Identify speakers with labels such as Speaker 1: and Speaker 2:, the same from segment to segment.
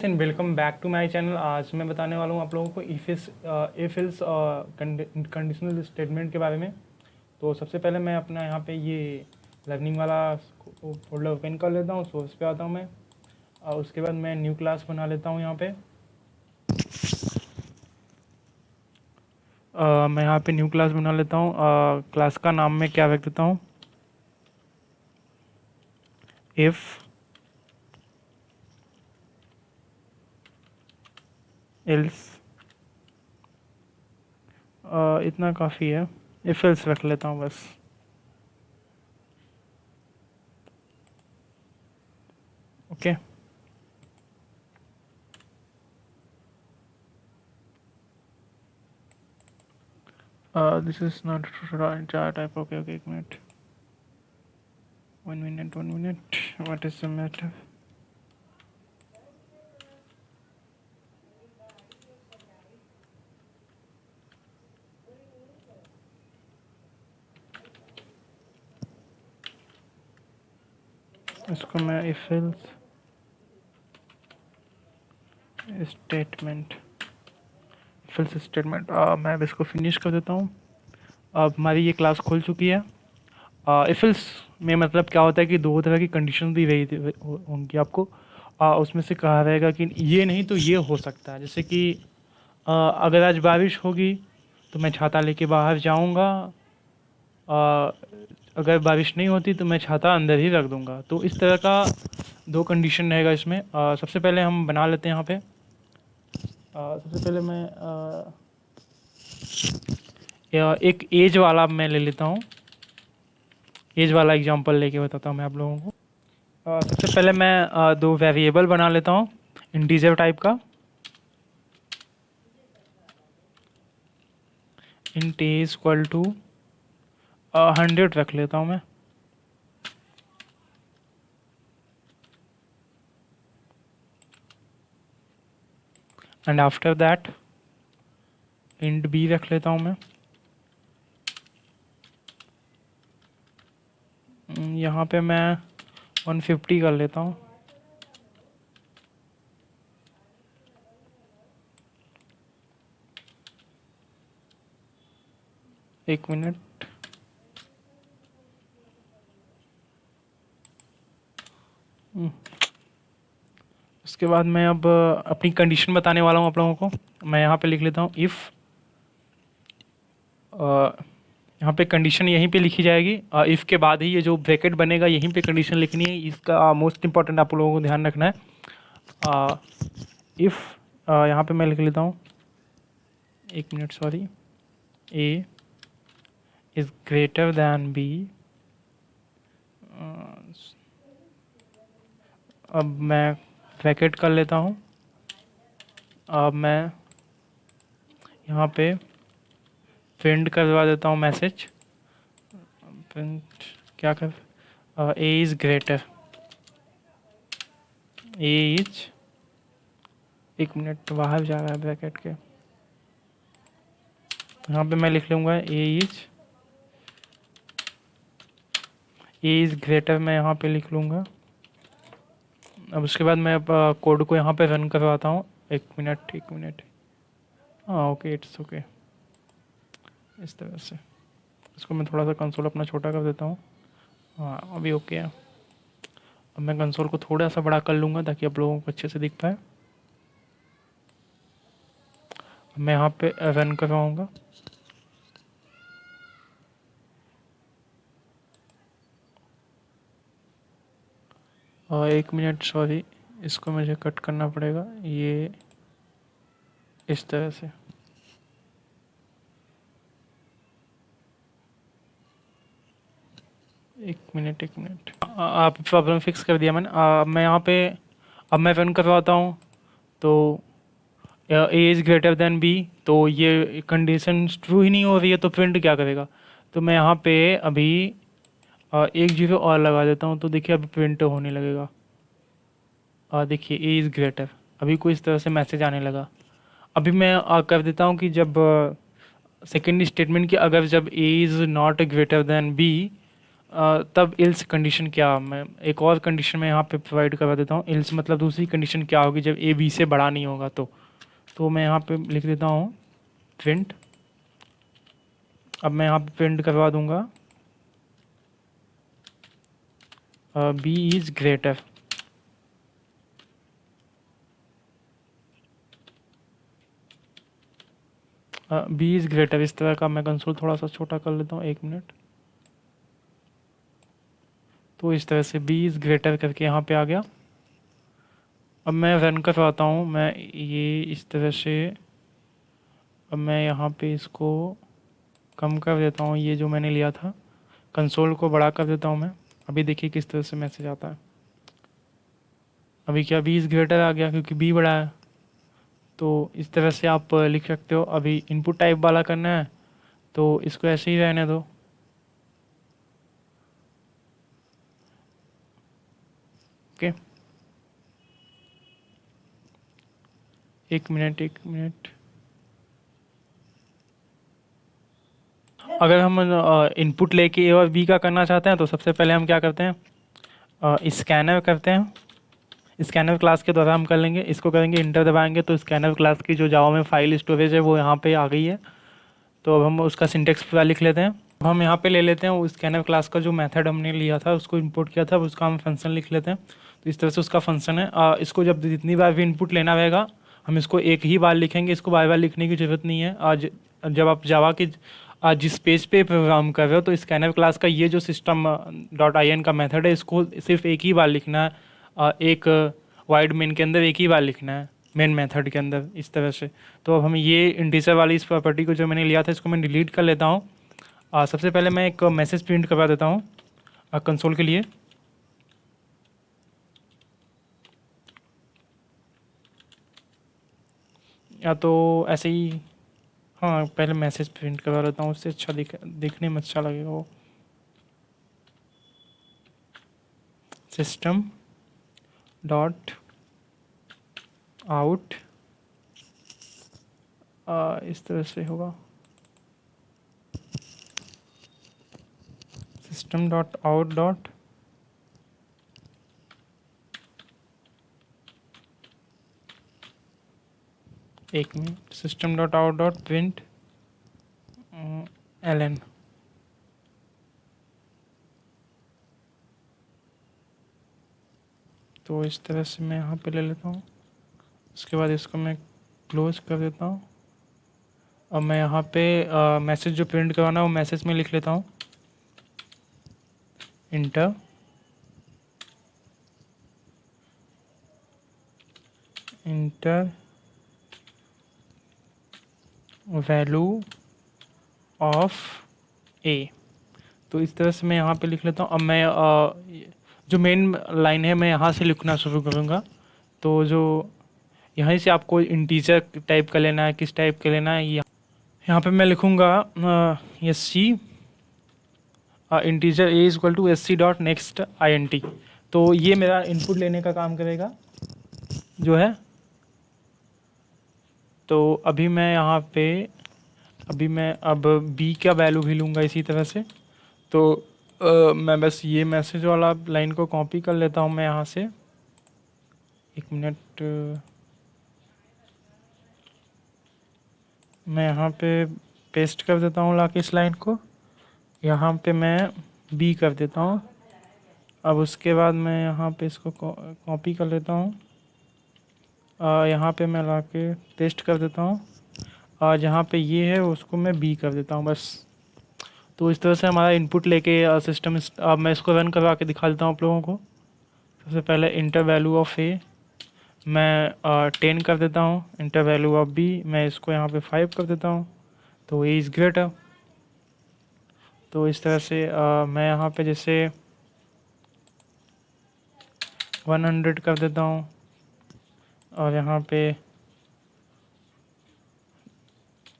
Speaker 1: And welcome back to my channel. आज मैं बताने वाला हूँ आप लोगों को इफ इल्स कंडीशनल स्टेटमेंट के बारे में। तो सबसे पहले मैं अपना यहाँ पे ये लर्निंग वाला फोल्डर ओपन कर लेता हूँ। सोर्स पे आता हूँ मैं और उसके बाद मैं न्यू क्लास बना लेता हूँ। यहाँ पे मैं यहाँ पे न्यू क्लास बना लेता हूँ। क्लास का नाम मैं क्या रख देता हूँ, इफ़ एल्स। इतना काफ़ी है, इफ एल्स रख लेता हूँ बस। Okay this is not jar type। Okay एक minute, 1 minute, what is the matter? इसको मैं इफ एल्स स्टेटमेंट मैं अब इसको फिनिश कर देता हूँ। अब हमारी ये क्लास खुल चुकी है। इफ एल्स में मतलब क्या होता है कि दो तरह की कंडीशन दी रही होंगी आपको। उसमें से कहा रहेगा कि ये नहीं तो ये हो सकता है। जैसे कि अगर आज बारिश होगी तो मैं छाता लेके बाहर जाऊँगा। अगर बारिश नहीं होती तो मैं छाता अंदर ही रख दूँगा। तो इस तरह का दो कंडीशन रहेगा इसमें। सबसे पहले हम बना लेते हैं यहाँ पे। सबसे पहले मैं एक एज वाला मैं ले लेता हूँ। एज वाला एग्जांपल लेके बताता हूँ मैं आप लोगों को। सबसे पहले मैं दो वेरिएबल बना लेता हूँ इंटीजर टाइप का। इंट ए इक्वल टू 100 रख लेता हूँ मैं। And after that int b रख लेता हूँ मैं। यहाँ पे मैं 150 कर लेता हूँ। एक मिनट, उसके बाद मैं अब अपनी कंडीशन बताने वाला हूँ आप लोगों को। मैं यहाँ पे लिख लेता हूँ इफ़। यहाँ पे कंडीशन यहीं पे लिखी जाएगी। इफ़ के बाद ही ये जो ब्रैकेट बनेगा यहीं पे कंडीशन लिखनी है। इसका मोस्ट इंपॉर्टेंट आप लोगों को ध्यान रखना है। इफ़ यहाँ पे मैं लिख लेता हूँ, एक minute sorry, a is greater than b. अब मैं ब्रैकेट कर लेता हूँ। अब मैं यहाँ पे प्रिंट करवा देता हूँ मैसेज। प्रिंट क्या कर, ए इज़ ग्रेटर, ए इज, एक मिनट बाहर जा रहा है ब्रैकेट के। यहाँ पे मैं लिख लूँगा ए इज़ ग्रेटर, मैं यहाँ पे लिख लूँगा। अब उसके बाद मैं कोड को यहाँ पे रन करवाता हूँ। एक मिनट। हाँ ओके, इट्स ओके। इस तरह से इसको मैं थोड़ा सा कंसोल अपना छोटा कर देता हूँ। हाँ अभी ओके है। अब मैं कंसोल को थोड़ा सा बड़ा कर लूँगा ताकि आप लोगों को अच्छे से दिख पाए। मैं यहाँ पे रन करवाऊँगा। और एक मिनट सॉरी, इसको मुझे कट करना पड़ेगा ये इस तरह से। एक मिनट, आप प्रॉब्लम फिक्स कर दिया मैंने। मैं यहाँ पे अब मैं रन करवाता हूँ। तो a is greater than b, तो ये कंडीशन ट्रू ही नहीं हो रही है तो प्रिंट क्या करेगा। तो मैं यहाँ पे अभी एक जीरो और लगा देता हूँ। तो देखिए अभी प्रिंट होने लगेगा। देखिए ए इज़ ग्रेटर, अभी कोई इस तरह से मैसेज आने लगा। अभी मैं कर देता हूँ कि जब सेकेंड स्टेटमेंट की अगर जब a is not greater than b तब इल्स कंडीशन क्या, मैं एक और कंडीशन में यहाँ पे प्रोवाइड करवा देता हूँ। इल्स मतलब दूसरी कंडीशन क्या होगी जब ए बी से बड़ा नहीं होगा। तो मैं यहाँ पे लिख देता हूँ प्रिंट। अब मैं यहाँ पे प्रिंट करवा दूंगा b is greater. B is greater, इस तरह का मैं कंसोल थोड़ा सा छोटा कर लेता हूँ, 1 मिनट। तो इस तरह से बी इज़ ग्रेटर करके यहाँ पे आ गया। अब मैं रन करवाता हूँ, मैं ये इस तरह से, अब मैं यहाँ पे इसको कम कर देता हूँ, ये जो मैंने लिया था कंसोल को बड़ा कर देता हूँ मैं। अभी देखिए किस तरह से मैसेज आता है। अभी क्या बी इज़ ग्रेटर आ गया क्योंकि बी बड़ा है। तो इस तरह से आप लिख सकते हो। अभी इनपुट टाइप वाला करना है तो इसको ऐसे ही रहने दो। Okay, 1 minute. अगर हम इनपुट लेके ए और बी का करना चाहते हैं तो सबसे पहले हम क्या करते हैं, स्कैनर करते हैं। स्कैनर क्लास के द्वारा हम कर लेंगे, इसको करेंगे इंटर दबाएंगे तो स्कैनर क्लास की जो जावा में फाइल स्टोरेज है वो यहाँ पे आ गई है। तो अब हम उसका सिंटेक्स पूरा लिख लेते हैं। अब हम यहाँ पे ले लेते हैं उस स्कैनर क्लास का जो मेथड हमने लिया था, उसको इंपोर्ट किया था, उसका हम फंक्शन लिख लेते हैं। तो इस तरह से उसका फंक्शन है। इसको जब जितनी बार भी इनपुट लेना रहेगा हम इसको एक ही बार लिखेंगे, इसको बार बार लिखने की ज़रूरत नहीं है। आज जब आप जावा की जिस पेज पे प्रोग्राम कर रहे हो तो स्कैनर क्लास का ये जो सिस्टम डॉट आई एन का मेथड है, इसको सिर्फ एक ही बार लिखना है। एक वाइड मेन के अंदर एक ही बार लिखना है, मेन मेथड के अंदर, इस तरह से। तो अब हम ये इंटीजर वाली इस प्रॉपर्टी को जो मैंने लिया था इसको मैं डिलीट कर लेता हूँ। सबसे पहले मैं एक मैसेज प्रिंट करवा देता हूँ कंसोल के लिए। या तो ऐसे ही, हाँ पहले मैसेज प्रिंट करवा लेता हूँ, उससे अच्छा दिखने में अच्छा लगेगा वो। सिस्टम डॉट आउट, इस तरह से होगा, सिस्टम डॉट आउट डॉट एक मिनट, system dot out dot print L. तो इस तरह से मैं यहाँ पे ले लेता हूँ। उसके बाद इसको मैं क्लोज कर देता हूँ। अब मैं यहाँ पे मैसेज जो प्रिंट करवाना है वो मैसेज में लिख लेता हूँ, इंटर वैल्यू ऑफ ए। तो इस तरह से मैं यहाँ पे लिख लेता हूँ। अब मैं जो मेन लाइन है मैं यहाँ से लिखना शुरू करूँगा। तो जो यहीं से आपको इंटीजर टाइप का लेना है, किस टाइप का लेना है, यहाँ पे मैं लिखूँगा S C integer a is equal to S C dot next I N T. तो ये मेरा इनपुट लेने का काम करेगा जो है। तो अभी मैं यहाँ पे अब बी का वैल्यू भी लूँगा इसी तरह से। तो मैं बस ये मैसेज वाला लाइन को कॉपी कर लेता हूँ मैं यहाँ से, 1 मिनट। मैं यहाँ पे पेस्ट कर देता हूँ लाके इस लाइन को, यहाँ पे मैं बी कर देता हूँ। अब उसके बाद मैं यहाँ पे इसको कॉपी कर लेता हूँ, यहाँ पे मैं लाके पेस्ट कर देता हूँ, और जहाँ पे ये है उसको मैं बी कर देता हूँ बस। तो इस तरह से हमारा इनपुट लेके सिस्टम, अब मैं इसको रन करवा के दिखा देता हूँ आप लोगों को। सबसे पहले इंटर वैल्यू ऑफ ए मैं 10 कर देता हूँ, इंटर वैल्यू ऑफ बी मैं इसको यहाँ पे 5 कर देता हूँ, तो ए इज़ ग्रेटर। तो इस तरह से मैं यहाँ पे जैसे 100 कर देता हूँ और यहाँ पे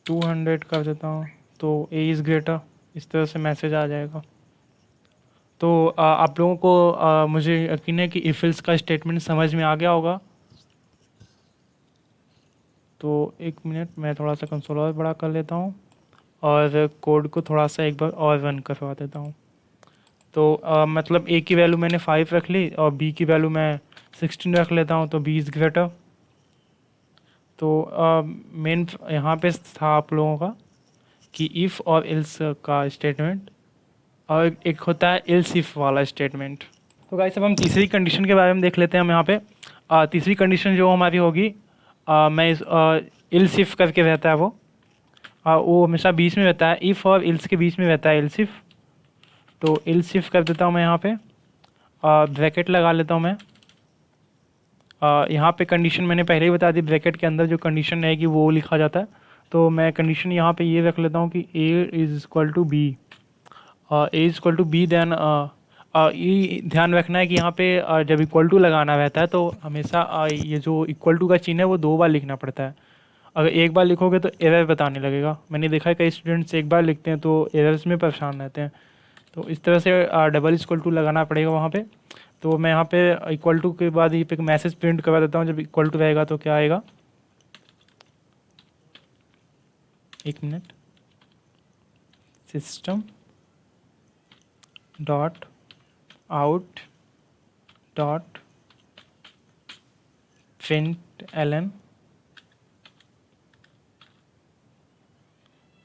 Speaker 1: 200 कर देता हूँ, तो ए इज़ ग्रेटर। इस तरह से मैसेज आ जाएगा। तो आप लोगों को मुझे यकीन है कि इफ एल्स का स्टेटमेंट समझ में आ गया होगा। तो 1 मिनट, मैं थोड़ा सा कंसोल और बड़ा कर लेता हूँ और कोड को थोड़ा सा एक बार और रन करवा देता हूँ। तो मतलब ए की वैल्यू मैंने 5 रख ली और बी की वैल्यू मैं 16 रख लेता हूँ, तो बी इज़ ग्रेटर। तो मेन यहाँ पे था आप लोगों का कि इफ़ और एल्स का स्टेटमेंट, और एक होता है एल्स इफ वाला स्टेटमेंट। तो गाइस अब हम तीसरी कंडीशन के बारे में देख लेते हैं हम यहाँ पे। तीसरी कंडीशन जो हमारी होगी, मैं इस एल्स इफ करके रहता है वो हमेशा बीच में रहता है, इफ़ और एल्स के बीच में रहता है एल्स इफ। तो एल्स इफ कर देता हूँ मैं यहाँ पे, ब्रैकेट लगा लेता हूँ मैं। यहाँ पे कंडीशन मैंने पहले ही बता दी, ब्रैकेट के अंदर जो कंडीशन रहेगी वो लिखा जाता है। तो मैं कंडीशन यहाँ पे ये रख लेता हूँ कि a is equal to b, a is equal to b, then ये ध्यान रखना है कि यहाँ पे जब इक्वल टू लगाना रहता है तो हमेशा ये जो इक्वल टू का चिन्ह है वो 2 बार लिखना पड़ता है। अगर एक बार लिखोगे तो एरर बताने लगेगा। मैंने देखा है कई स्टूडेंट्स एक बार लिखते हैं तो एरर्स में परेशान रहते हैं। तो इस तरह से डबल इक्वल टू लगाना पड़ेगा वहाँ पे। तो मैं यहाँ पे इक्वल टू के बाद ये पे एक मैसेज प्रिंट करवा देता हूँ, जब इक्वल टू रहेगा तो क्या आएगा, एक मिनट, system dot out dot print L N.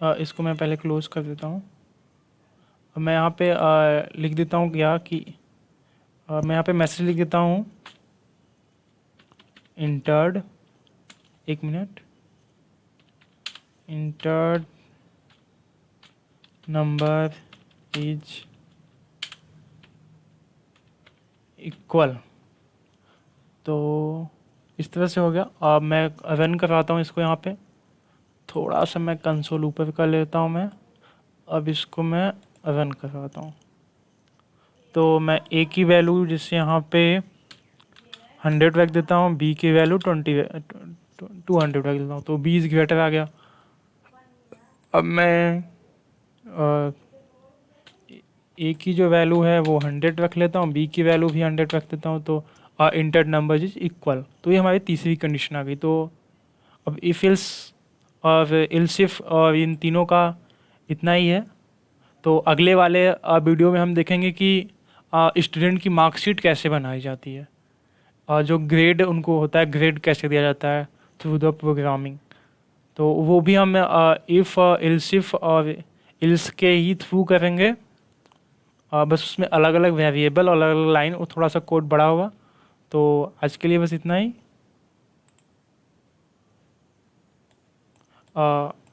Speaker 1: इसको मैं पहले क्लोज कर देता हूँ। अब मैं यहाँ पे लिख देता हूँ क्या कि मैं यहाँ पे मैसेज लिख देता हूँ, इंटर्ड, एक minute, entered number is equal. तो इस तरह से हो गया। अब मैं रन करवाता हूँ इसको। यहाँ पे थोड़ा सा मैं कंसोल ऊपर कर लेता हूँ मैं। अब इसको मैं रन करवाता हूँ। तो मैं ए की वैल्यू जिससे यहाँ पे 100 रख देता हूँ, बी की वैल्यू 200 रख देता हूँ, तो बी इज़ ग्रेटर आ गया। अब मैं ए की जो वैल्यू है वो 100 रख लेता हूँ, बी की वैल्यू भी 100 रख देता हूँ, तो इंटर नंबर इज इक्वल। तो ये हमारी तीसरी कंडीशन आ गई। तो अब इफ एल्स और एल्स इफ और इन तीनों का इतना ही है। तो अगले वाले वीडियो में हम देखेंगे कि स्टूडेंट की मार्कशीट कैसे बनाई जाती है, जो ग्रेड उनको होता है ग्रेड कैसे दिया जाता है थ्रू द प्रोग्रामिंग। तो वो भी हम इफ़ एल्स इफ और एल्स के ही थ्रू करेंगे। बस उसमें अलग अलग वेरिएबल और अलग अलग लाइन, वो थोड़ा सा कोड बड़ा होगा। तो आज के लिए बस इतना ही।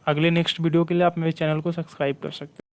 Speaker 1: अगले नेक्स्ट वीडियो के लिए आप मेरे चैनल को सब्सक्राइब कर सकते हैं।